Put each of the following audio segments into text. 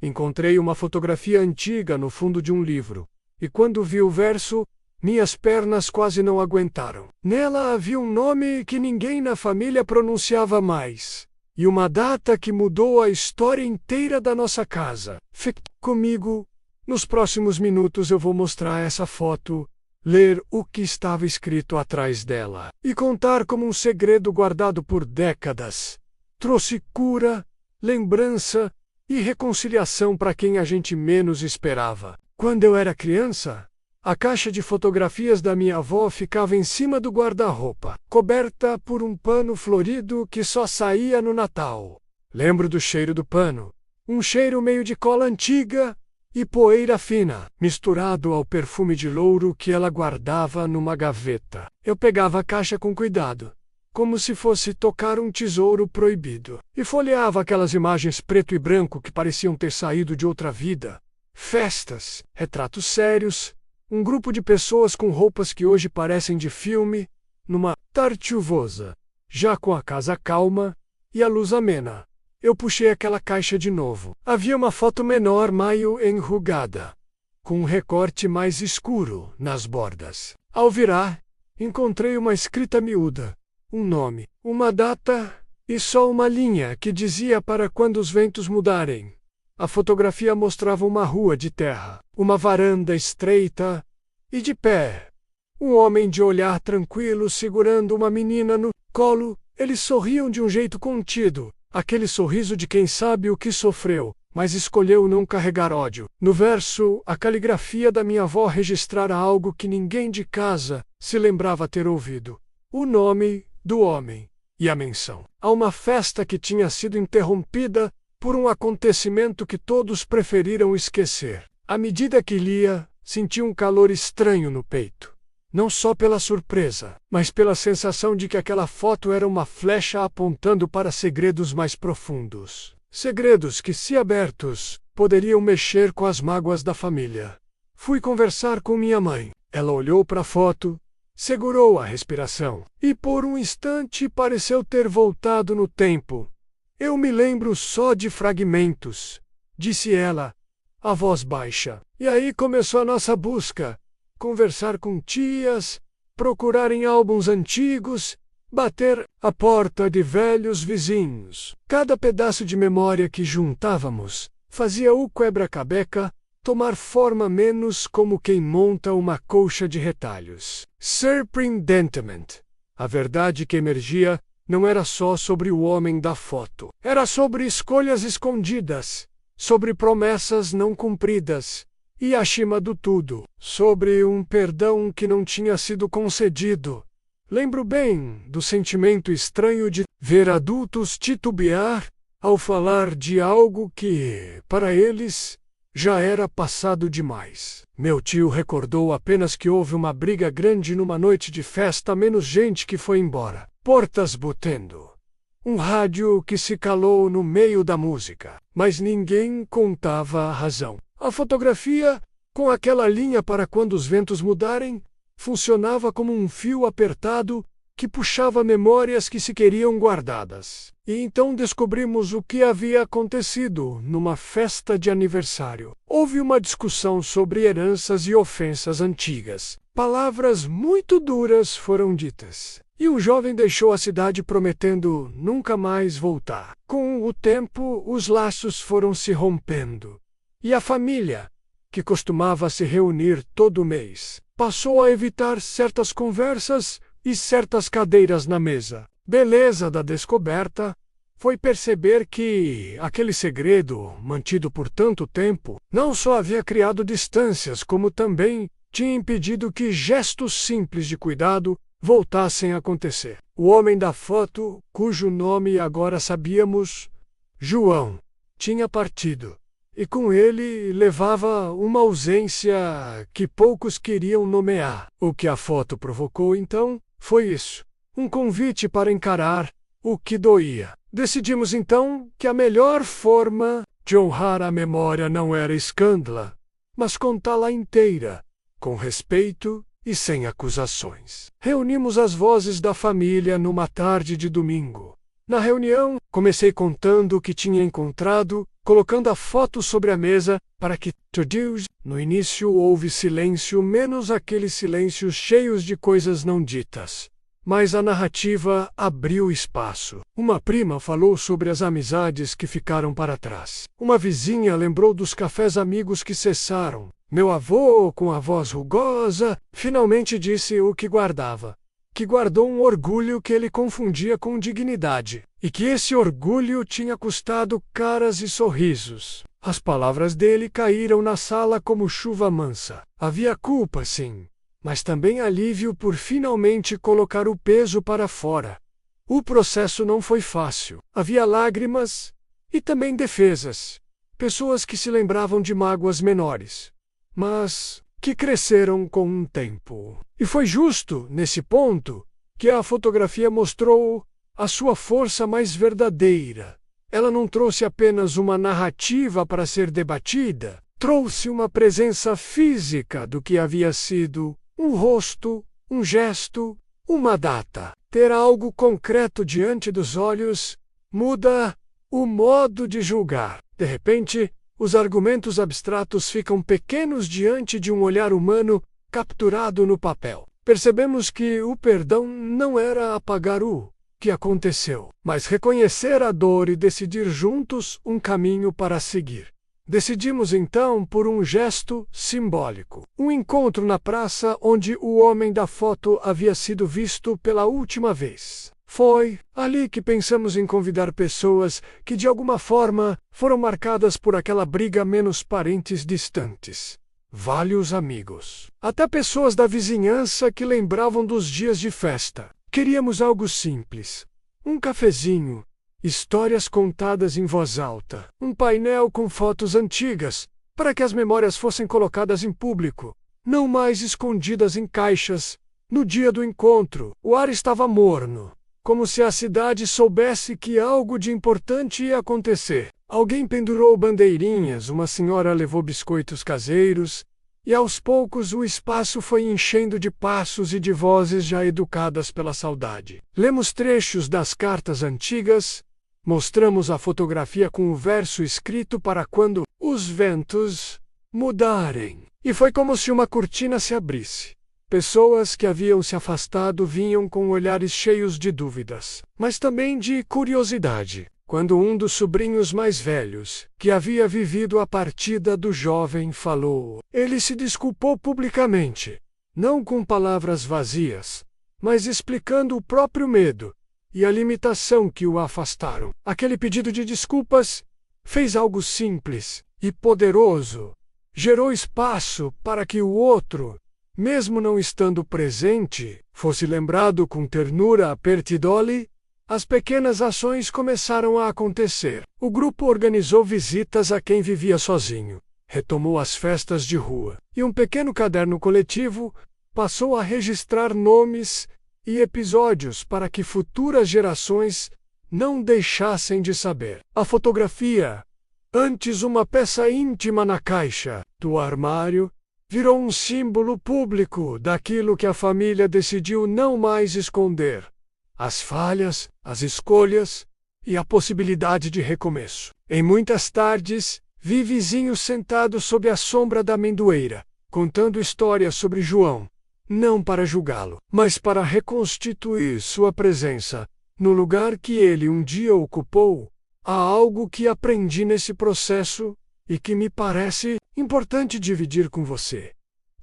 Encontrei uma fotografia antiga no fundo de um livro, e quando vi o verso, minhas pernas quase não aguentaram. Nela havia um nome que ninguém na família pronunciava mais, e uma data que mudou a história inteira da nossa casa. Fique comigo. Nos próximos minutos eu vou mostrar essa foto, ler o que estava escrito atrás dela, e contar como um segredo guardado por décadas trouxe cura, lembrança e reconciliação para quem a gente menos esperava. Quando eu era criança, a caixa de fotografias da minha avó ficava em cima do guarda-roupa, coberta por um pano florido que só saía no Natal. Lembro do cheiro do pano, um cheiro meio de cola antiga e poeira fina, misturado ao perfume de louro que ela guardava numa gaveta. Eu pegava a caixa com cuidado, como se fosse tocar um tesouro proibido, e folheava aquelas imagens preto e branco que pareciam ter saído de outra vida. Festas, retratos sérios, um grupo de pessoas com roupas que hoje parecem de filme, numa tarde chuvosa, já com a casa calma e a luz amena. Eu puxei aquela caixa de novo. Havia uma foto menor, meio enrugada, com um recorte mais escuro nas bordas. Ao virar, encontrei uma escrita miúda, um nome, uma data e só uma linha que dizia para quando os ventos mudarem. A fotografia mostrava uma rua de terra, uma varanda estreita e de pé. Um homem de olhar tranquilo segurando uma menina no colo. Eles sorriam de um jeito contido, aquele sorriso de quem sabe o que sofreu, mas escolheu não carregar ódio. No verso, a caligrafia da minha avó registrara algo que ninguém de casa se lembrava ter ouvido: o nome do homem e a menção a uma festa que tinha sido interrompida por um acontecimento que todos preferiram esquecer. À medida que lia, senti um calor estranho no peito. Não só pela surpresa, mas pela sensação de que aquela foto era uma flecha apontando para segredos mais profundos. Segredos que, se abertos, poderiam mexer com as mágoas da família. Fui conversar com minha mãe. Ela olhou para a foto, segurou a respiração, e por um instante pareceu ter voltado no tempo. Eu me lembro só de fragmentos, disse ela, a voz baixa. E aí começou a nossa busca. Conversar com tias, procurar em álbuns antigos, bater a porta de velhos vizinhos. Cada pedaço de memória que juntávamos fazia o quebra-cabeça tomar forma menos como quem monta uma colcha de retalhos. Surpreendentemente, a verdade que emergia não era só sobre o homem da foto. Era sobre escolhas escondidas, sobre promessas não cumpridas, e, acima do tudo, sobre um perdão que não tinha sido concedido. Lembro bem do sentimento estranho de ver adultos titubear ao falar de algo que, para eles, já era passado demais. Meu tio recordou apenas que houve uma briga grande numa noite de festa, menos gente que foi embora. Portas batendo. Um rádio que se calou no meio da música, mas ninguém contava a razão. A fotografia, com aquela linha para quando os ventos mudarem, funcionava como um fio apertado que puxava memórias que se queriam guardadas. E então descobrimos o que havia acontecido numa festa de aniversário. Houve uma discussão sobre heranças e ofensas antigas. Palavras muito duras foram ditas. E um jovem deixou a cidade prometendo nunca mais voltar. Com o tempo, os laços foram se rompendo. E a família, que costumava se reunir todo mês, passou a evitar certas conversas e certas cadeiras na mesa. Beleza da descoberta foi perceber que aquele segredo, mantido por tanto tempo, não só havia criado distâncias, como também tinha impedido que gestos simples de cuidado voltassem a acontecer. O homem da foto, cujo nome agora sabíamos, João, tinha partido. E com ele levava uma ausência que poucos queriam nomear. O que a foto provocou então foi isso: um convite para encarar o que doía. Decidimos então que a melhor forma de honrar a memória não era escândala, mas contá-la inteira, com respeito e sem acusações. Reunimos as vozes da família numa tarde de domingo. Na reunião, comecei contando o que tinha encontrado, colocando a foto sobre a mesa para que todos. No início houve silêncio, menos aqueles silêncios cheios de coisas não ditas. Mas a narrativa abriu espaço. Uma prima falou sobre as amizades que ficaram para trás. Uma vizinha lembrou dos cafés amigos que cessaram. Meu avô, com a voz rugosa, finalmente disse o que guardava. Que guardou um orgulho que ele confundia com dignidade, e que esse orgulho tinha custado caras e sorrisos. As palavras dele caíram na sala como chuva mansa. Havia culpa, sim, mas também alívio por finalmente colocar o peso para fora. O processo não foi fácil. Havia lágrimas e também defesas. Pessoas que se lembravam de mágoas menores, mas que cresceram com o tempo. E foi justo, nesse ponto, que a fotografia mostrou a sua força mais verdadeira. Ela não trouxe apenas uma narrativa para ser debatida, trouxe uma presença física do que havia sido um rosto, um gesto, uma data. Ter algo concreto diante dos olhos muda o modo de julgar. De repente, os argumentos abstratos ficam pequenos diante de um olhar humano capturado no papel. Percebemos que o perdão não era apagar o que aconteceu, mas reconhecer a dor e decidir juntos um caminho para seguir. Decidimos então por um gesto simbólico. Um encontro na praça onde o homem da foto havia sido visto pela última vez. Foi ali que pensamos em convidar pessoas que de alguma forma foram marcadas por aquela briga, menos parentes distantes. Vários amigos. Até pessoas da vizinhança que lembravam dos dias de festa. Queríamos algo simples. Um cafezinho. Histórias contadas em voz alta. Um painel com fotos antigas, para que as memórias fossem colocadas em público, não mais escondidas em caixas. No dia do encontro, o ar estava morno, como se a cidade soubesse que algo de importante ia acontecer. Alguém pendurou bandeirinhas, uma senhora levou biscoitos caseiros, e aos poucos o espaço foi enchendo de passos e de vozes já educadas pela saudade. Lemos trechos das cartas antigas, mostramos a fotografia com o verso escrito para quando os ventos mudarem. E foi como se uma cortina se abrisse. Pessoas que haviam se afastado vinham com olhares cheios de dúvidas, mas também de curiosidade. Quando um dos sobrinhos mais velhos, que havia vivido a partida do jovem, falou, ele se desculpou publicamente, não com palavras vazias, mas explicando o próprio medo e a limitação que o afastaram. Aquele pedido de desculpas fez algo simples e poderoso. Gerou espaço para que o outro, mesmo não estando presente, fosse lembrado com ternura. Pertidole. As pequenas ações começaram a acontecer. O grupo organizou visitas a quem vivia sozinho, retomou as festas de rua, e um pequeno caderno coletivo passou a registrar nomes e episódios para que futuras gerações não deixassem de saber. A fotografia, antes uma peça íntima na caixa do armário, virou um símbolo público daquilo que a família decidiu não mais esconder. As falhas, as escolhas e a possibilidade de recomeço. Em muitas tardes, vi vizinhos sentados sob a sombra da amendoeira, contando histórias sobre João, não para julgá-lo, mas para reconstituir sua presença no lugar que ele um dia ocupou. Há algo que aprendi nesse processo e que me parece importante dividir com você.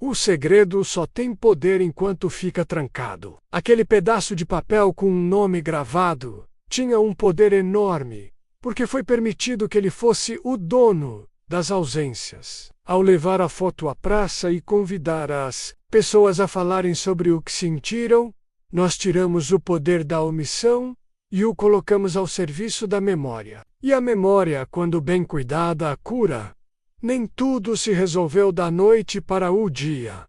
O segredo só tem poder enquanto fica trancado. Aquele pedaço de papel com um nome gravado tinha um poder enorme, porque foi permitido que ele fosse o dono das ausências. Ao levar a foto à praça e convidar as pessoas a falarem sobre o que sentiram, nós tiramos o poder da omissão e o colocamos ao serviço da memória. E a memória, quando bem cuidada, a cura. Nem tudo se resolveu da noite para o dia.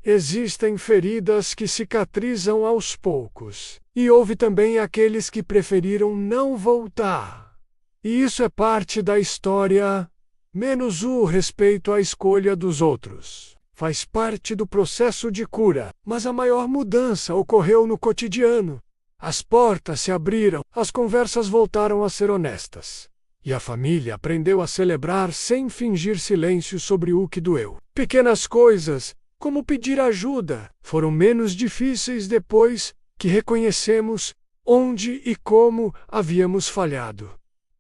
Existem feridas que cicatrizam aos poucos. E houve também aqueles que preferiram não voltar. E isso é parte da história, menos o respeito à escolha dos outros. Faz parte do processo de cura, mas a maior mudança ocorreu no cotidiano. As portas se abriram, as conversas voltaram a ser honestas. E a família aprendeu a celebrar sem fingir silêncio sobre o que doeu. Pequenas coisas, como pedir ajuda, foram menos difíceis depois que reconhecemos onde e como havíamos falhado.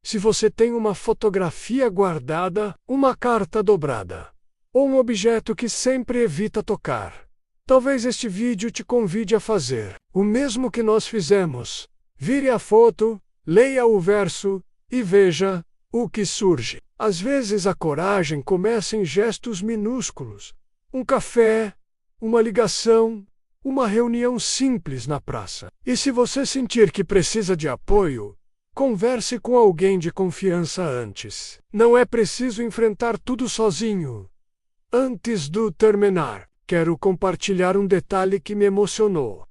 Se você tem uma fotografia guardada, uma carta dobrada, ou um objeto que sempre evita tocar, talvez este vídeo te convide a fazer o mesmo que nós fizemos. Vire a foto, leia o verso e veja o que surge. Às vezes a coragem começa em gestos minúsculos. Um café, uma ligação, uma reunião simples na praça. E se você sentir que precisa de apoio, converse com alguém de confiança antes. Não é preciso enfrentar tudo sozinho. Antes de terminar, quero compartilhar um detalhe que me emocionou.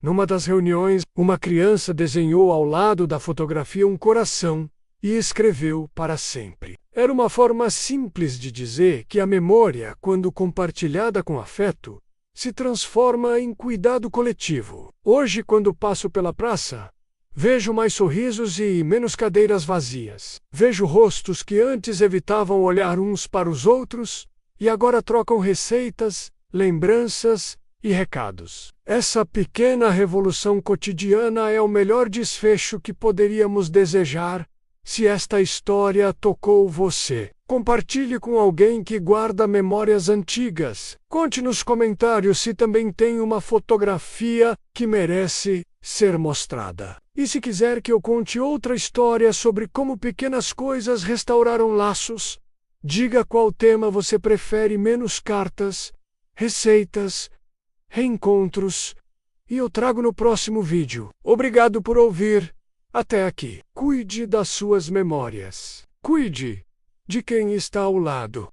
Numa das reuniões, uma criança desenhou ao lado da fotografia um coração e escreveu para sempre. Era uma forma simples de dizer que a memória, quando compartilhada com afeto, se transforma em cuidado coletivo. Hoje, quando passo pela praça, vejo mais sorrisos e menos cadeiras vazias. Vejo rostos que antes evitavam olhar uns para os outros e agora trocam receitas, lembranças e recados. Essa pequena revolução cotidiana é o melhor desfecho que poderíamos desejar. Se esta história tocou você, compartilhe com alguém que guarda memórias antigas. Conte nos comentários se também tem uma fotografia que merece ser mostrada. E se quiser que eu conte outra história sobre como pequenas coisas restauraram laços, diga qual tema você prefere: menos cartas, receitas, reencontros, e eu trago no próximo vídeo. Obrigado por ouvir até aqui. Cuide das suas memórias. Cuide de quem está ao lado.